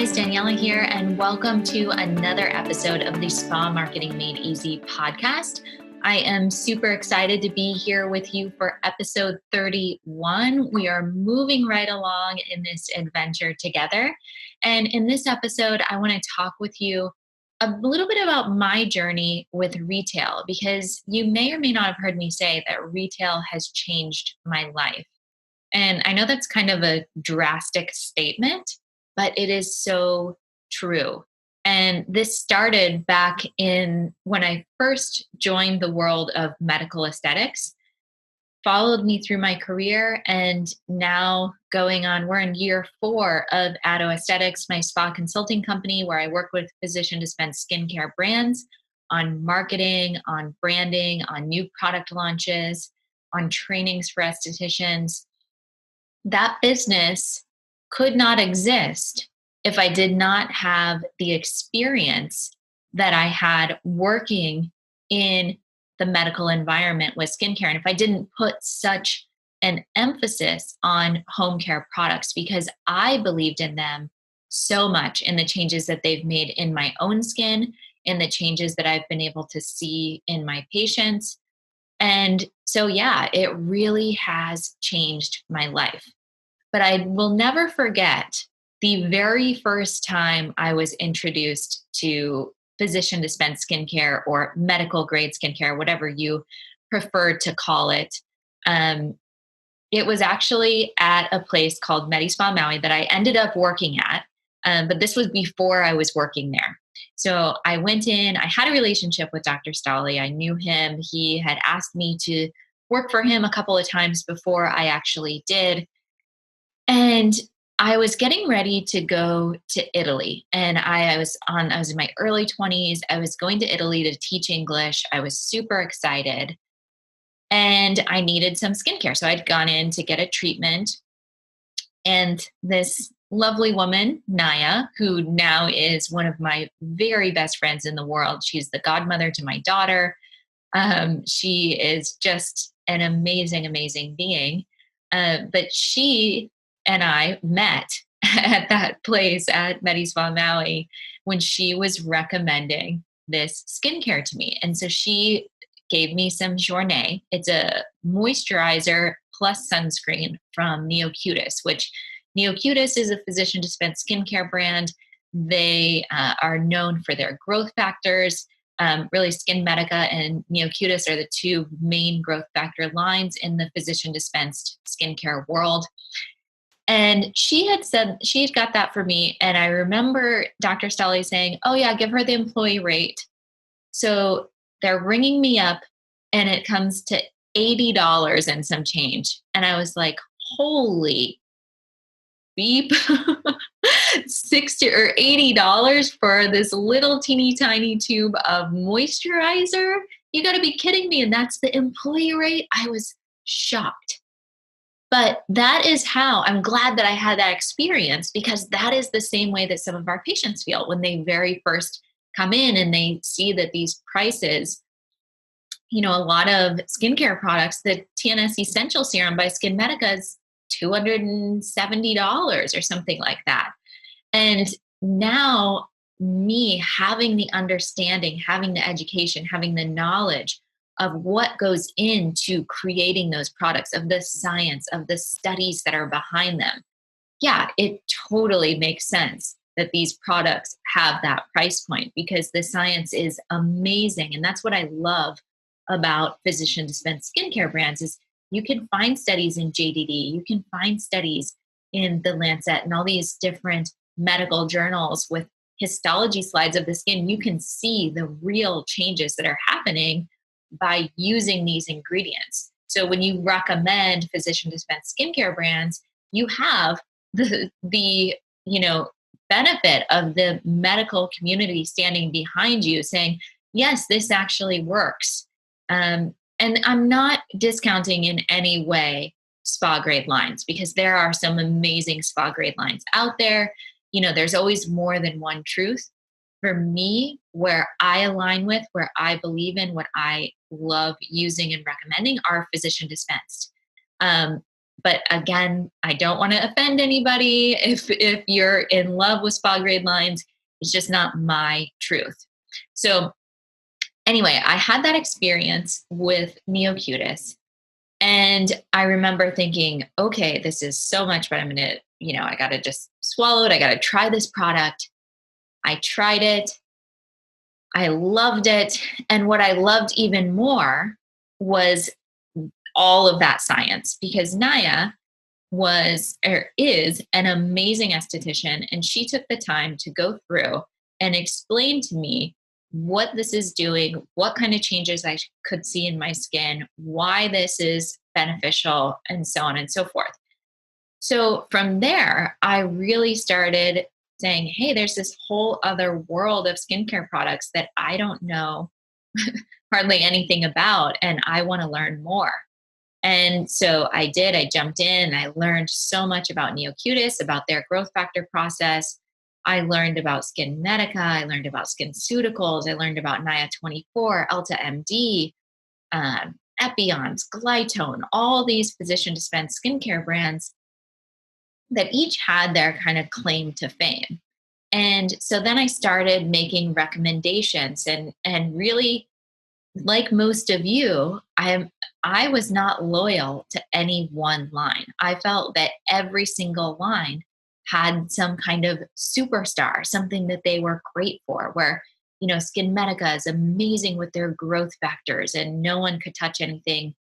guys, Daniela here, and welcome to another episode of the Spa Marketing Made Easy podcast. I am super excited to be here with you for episode 31. We are moving right along in this adventure together. And in this episode, I want to talk with you a little bit about my journey with retail, because you may or may not have heard me say that retail has changed my life. And I know that's kind of a drastic statement, but it is so true. And this started back in when I first joined the world of medical aesthetics, followed me through my career, and now going on, we're in year 4 of Addo Aesthetics, my spa consulting company, where I work with physician dispense skincare brands on marketing, on branding, on new product launches, on trainings for estheticians. That business could not exist if I did not have the experience that I had working in the medical environment with skincare. And if I didn't put such an emphasis on home care products, because I believed in them so much, in the changes that they've made in my own skin, in the changes that I've been able to see in my patients. And so, yeah, it really has changed my life. But I will never forget the very first time I was introduced to physician dispensed skincare or medical grade skincare, whatever you prefer to call it. It was actually at a place called Spa Maui that I ended up working at. But this was before I was working there. So I went in, I had a relationship with Dr. Stolle. I knew him. He had asked me to work for him a couple of times before I actually did. And I was getting ready to go to Italy, and I was in my early 20s. I was going to Italy to teach English. I was super excited, and I needed some skincare. So I'd gone in to get a treatment, and this lovely woman, Naya, who now is one of my very best friends in the world. She's the godmother to my daughter. She is just an amazing, amazing being. But she and I met at that place at Spa Maui when she was recommending this skincare to me. And so she gave me some Journée. It's a moisturizer plus sunscreen from Neocutis, which Neocutis is a physician dispensed skincare brand. They are known for their growth factors. Really, Skin Medica and Neocutis are the two main growth factor lines in the physician dispensed skincare world. And she had said she'd got that for me. And I remember Dr. Stolle saying, oh, yeah, give her the employee rate. So they're ringing me up, and it comes to $80 and some change. And I was like, holy beep, 60 or $80 for this little teeny tiny tube of moisturizer? You got to be kidding me. And that's the employee rate? I was shocked. But that is how I'm glad that I had that experience, because that is the same way that some of our patients feel when they very first come in and they see that these prices, a lot of skincare products, the TNS Essential Serum by Skin Medica is $270 or something like that. And now me having the understanding, having the education, having the knowledge of what goes into creating those products, of the science, of the studies that are behind them. Yeah, it totally makes sense that these products have that price point, because the science is amazing. And that's what I love about physician dispensed skincare brands is you can find studies in JDD, you can find studies in the Lancet and all these different medical journals with histology slides of the skin. You can see the real changes that are happening by using these ingredients. So when you recommend physician dispensed skincare brands, you have the benefit of the medical community standing behind you saying, yes, this actually works. And I'm not discounting in any way spa grade lines, because there are some amazing spa grade lines out there. There's always more than one truth. For me, where I align with, where I believe in, what I love using and recommending are physician dispensed. But again, I don't want to offend anybody. If you're in love with spa grade lines, it's just not my truth. So anyway, I had that experience with Neocutis. And I remember thinking, okay, this is so much, but I'm going to, I got to just swallow it. I got to try this product. I tried it. I loved it. And what I loved even more was all of that science, because Naya was or is an amazing esthetician, and she took the time to go through and explain to me what this is doing, what kind of changes I could see in my skin, why this is beneficial, and so on and so forth. So from there, I really started saying, hey, there's this whole other world of skincare products that I don't know hardly anything about, and I want to learn more. And so I did. I jumped in. I learned so much about Neocutis, about their growth factor process. I learned about Skin Medica. I learned about SkinCeuticals. I learned about Naya 24, Elta MD, Epion's, Glytone, all these physician dispensed skincare brands that each had their kind of claim to fame. And so then I started making recommendations and really, like most of you, I was not loyal to any one line. I felt that every single line had some kind of superstar, something that they were great for, where Skin Medica is amazing with their growth factors, and no one could touch anything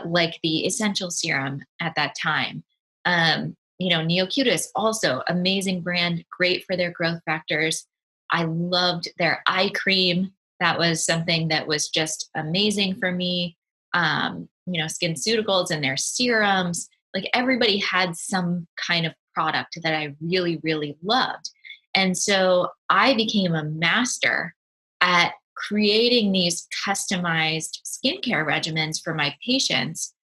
like the essential serum at that time. Neocutis, also amazing brand, great for their growth factors. I loved their eye cream. That was something that was just amazing for me. SkinCeuticals and their serums, like everybody had some kind of product that I really, really loved. And so I became a master at creating these customized skincare regimens for my patients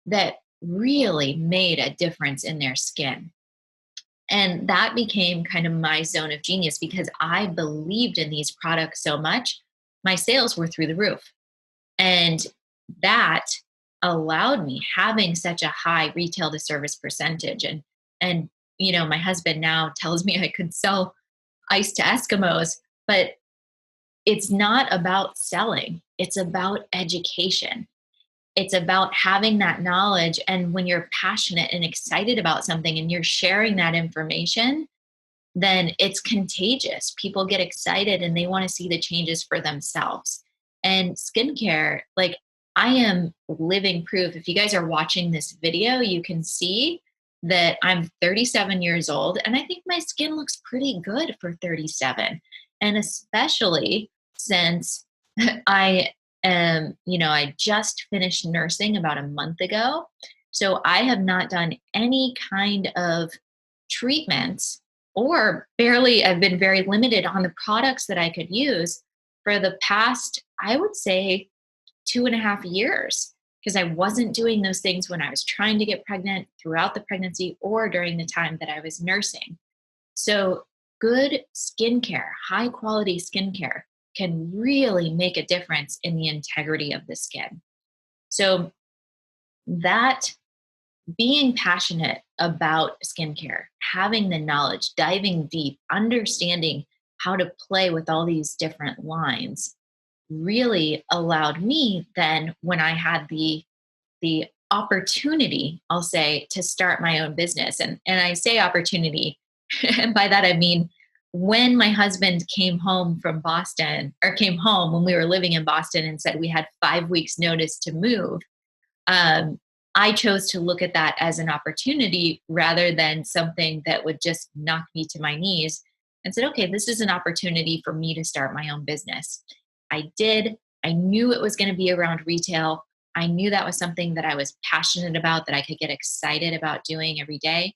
that really made a difference in their skin. And that became kind of my zone of genius because I believed in these products so much. My sales were through the roof. And that allowed me, having such a high retail to service percentage. And my husband now tells me I could sell ice to Eskimos, but it's not about selling. It's about education. It's about having that knowledge. And when you're passionate and excited about something and you're sharing that information, then it's contagious. People get excited and they want to see the changes for themselves. And skincare, like, I am living proof. If you guys are watching this video, you can see that I'm 37 years old and I think my skin looks pretty good for 37. And especially since I just finished nursing about a month ago. So I have not done any kind of treatments, or barely, I've been very limited on the products that I could use for the past, I would say, 2.5 years, because I wasn't doing those things when I was trying to get pregnant, throughout the pregnancy, or during the time that I was nursing. So good skincare, high quality skincare, can really make a difference in the integrity of the skin. So that, being passionate about skincare, having the knowledge, diving deep, understanding how to play with all these different lines, really allowed me then, when I had the opportunity, I'll say, to start my own business. And I say opportunity, and by that I mean, when my husband came home from Boston, or came home when we were living in Boston, and said we had 5 weeks notice to move, um, I chose to look at that as an opportunity rather than something that would just knock me to my knees, and said, okay, this is an opportunity for me to start my own business. I did. I knew it was going to be around retail. I knew that was something that I was passionate about, that I could get excited about doing every day.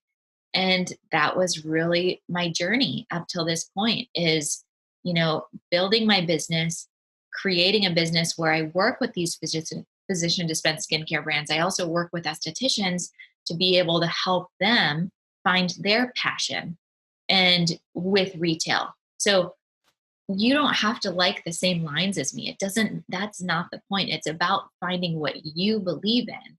And that was really my journey up till this point, is, building my business, creating a business where I work with these physician dispensed skincare brands. I also work with estheticians to be able to help them find their passion, and with retail. So you don't have to like the same lines as me. That's not the point. It's about finding what you believe in.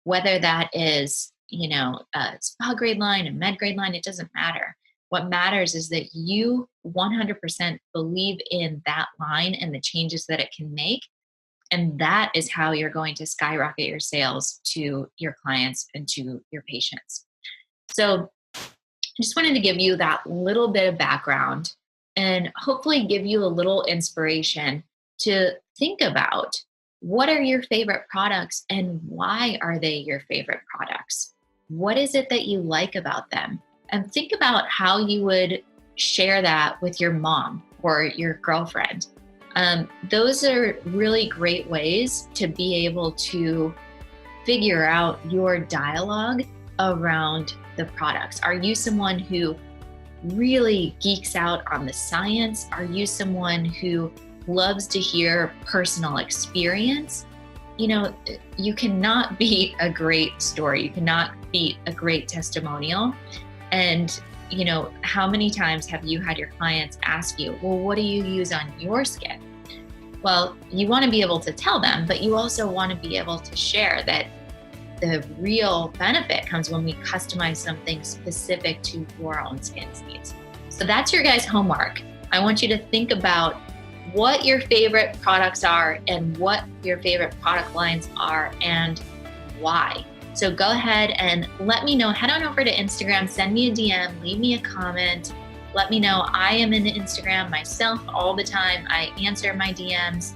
whether that is, a spa grade line, a med grade line, it doesn't matter. What matters is that you 100% believe in that line and the changes that it can make. And that is how you're going to skyrocket your sales to your clients and to your patients. So I just wanted to give you that little bit of background and hopefully give you a little inspiration to think about what are your favorite products and why are they your favorite products? What is it that you like about them? And think about how you would share that with your mom or your girlfriend. Those are really great ways to be able to figure out your dialogue around the products. Are you someone who really geeks out on the science? Are you someone who loves to hear personal experience? You cannot beat a great story. You cannot beat a great testimonial. And, how many times have you had your clients ask you, well, what do you use on your skin? Well, you want to be able to tell them, but you also want to be able to share that the real benefit comes when we customize something specific to your own skin needs. So that's your guys' homework. I want you to think about what your favorite products are and what your favorite product lines are and why. So go ahead and let me know. Head on over to Instagram, send me a DM, leave me a comment. Let me know. I am in Instagram myself all the time. I answer my DMs.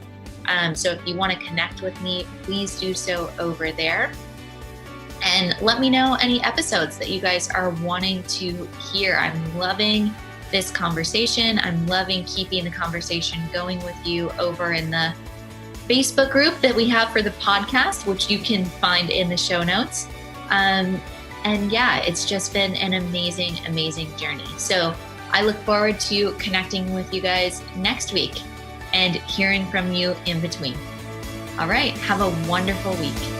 So if you want to connect with me, please do so over there. And let me know any episodes that you guys are wanting to hear. I'm loving this conversation. I'm loving keeping the conversation going with you over in the Facebook group that we have for the podcast, which you can find in the show notes. And yeah, it's just been an amazing, amazing journey. So I look forward to connecting with you guys next week and hearing from you in between. All right, have a wonderful week.